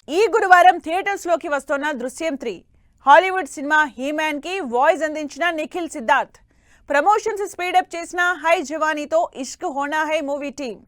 ఈ గురువారం థియేటర్స్ లోకి వస్తున్న దృశ్యం 3 హాలీవుడ్ సినిమా హీమ్యాన్ కి వాయిస్ అందించిన నిఖిల్ సిద్ధార్థ్ ప్రమోషన్స్ స్పీడప్ చేసిన high జవానీతో Ishq Hona high movie team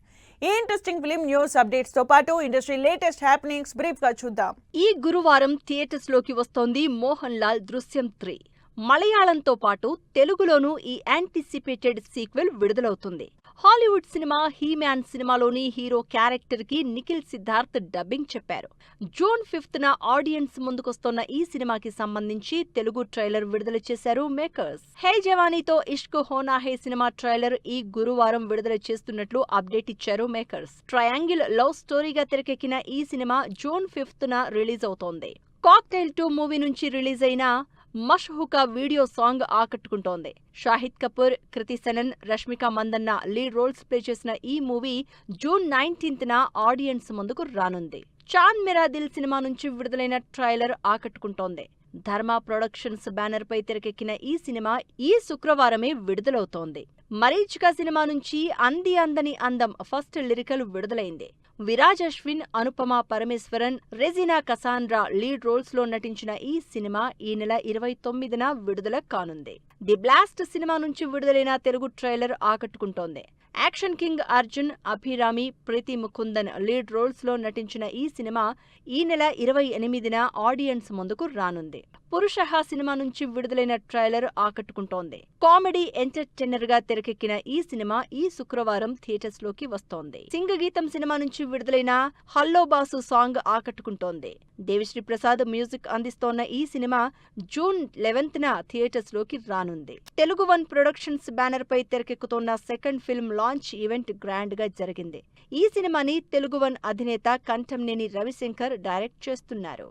ఈ ఇంట్రెస్టింగ్ ఫిల్మ్ న్యూస్ అప్డేట్స్ తో పాటు ఇండస్ట్రీ లేటెస్ట్ హ్యాపెనింగ్స్ బ్రీఫ్ గా చూద్దాం. ఈ గురువారం థియేటర్స్ లోకి వస్తోంది మోహన్ లాల్ దృశ్యం 3. మలయాళంతో పాటు తెలుగులోనూ ఈ యాంటిసిపేటెడ్ సీక్వెల్ విడుదలవుతుంది. హాలీవుడ్ సినిమా హీమ్యాన్ సినిమాలోని హీరో క్యారెక్టర్ కి నిఖిల్ సిద్ధార్థ్ డబ్బింగ్ చెప్పారు. జూన్ 5న ఆడియన్స్ ముందుకొస్తున్న ఈ సినిమాకి సంబంధించి తెలుగు ట్రైలర్ విడుదల చేశారు మేకర్స్. హే జవానీతో ఇష్క్ హోనా హై సినిమా ట్రైలర్ ఈ గురువారం విడుదల చేస్తున్నట్లు అప్డేట్ ఇచ్చారు మేకర్స్. ట్రయాంగిల్ లవ్ స్టోరీగా తెరకెక్కిన ఈ సినిమా జూన్ 5న రిలీజ్ అవుతోంది. కాక్టైల్ 2 మూవీ నుంచి రిలీజ్ అయిన మష్హూకా వీడియో సాంగ్ ఆకట్టుకుంటోంది. Shahid Kapoor, Kriti Sanon, Rashmika Mandanna lead roles play చేసిన ఈ మూవీ జూన్ 19న ఆడియన్స్ ముందుకు రానుంది. చాంద్ మేరా దిల్ సినిమా నుంచి విడుదలైన ట్రైలర్ ఆకట్టుకుంటోంది. ధర్మ ప్రొడక్షన్స్ బ్యానర్ పై తెరకెక్కిన ఈ సినిమా ఈ శుక్రవారమే విడుదలవుతోంది. మరీచిక సినిమా నుంచి అంది అందని అందం ఫస్ట్ లిరికల్ విడుదలైంది. విరాజ్ అశ్విన్, అనుపమ పరమేశ్వరన్, రెజినా కసాండ్రా లీడ్ రోల్స్ లో నటించిన ఈ సినిమా ఈ నెల 29న విడుదల కానుంది. ది బ్లాస్ట్ సినిమా నుంచి విడుదలైన తెలుగు ట్రైలర్ ఆకట్టుకుంటోంది. Action king Arjun, Abhirami, Preethi Mukundan lead roles లో నటించిన ఈ సినిమా ఈ నెల 28న ఆడియన్స్ ముందుకు రానుంది. పురుషహ సినిమా నుంచి విడుదలైన ట్రైలర్ ఆకట్టుకుంటోంది. కామెడీ ఎంటర్టైనర్ గా తెరకెక్కిన ఈ సినిమా ఈ శుక్రవారం థియేటర్స్ లోకి వస్తోంది. సింగ గీతం సినిమా నుంచి విడుదలైన హల్లో బాసు సాంగ్ ఆకట్టుకుంటోంది. దేవిశ్రీ ప్రసాద్ మ్యూజిక్ అందిస్తోన్న ఈ సినిమా జూన్ 11న థియేటర్స్ లోకి రానుంది. తెలుగు వన్ ప్రొడక్షన్స్ బ్యానర్ పై తెరకెక్కుతోన్న second film launch event grand గా జరిగింది. ఈ సినిమాని తెలుగు వన్ అధినేత కంఠంనేని రవిశంకర్ డైరెక్ట్ చేస్తున్నారు.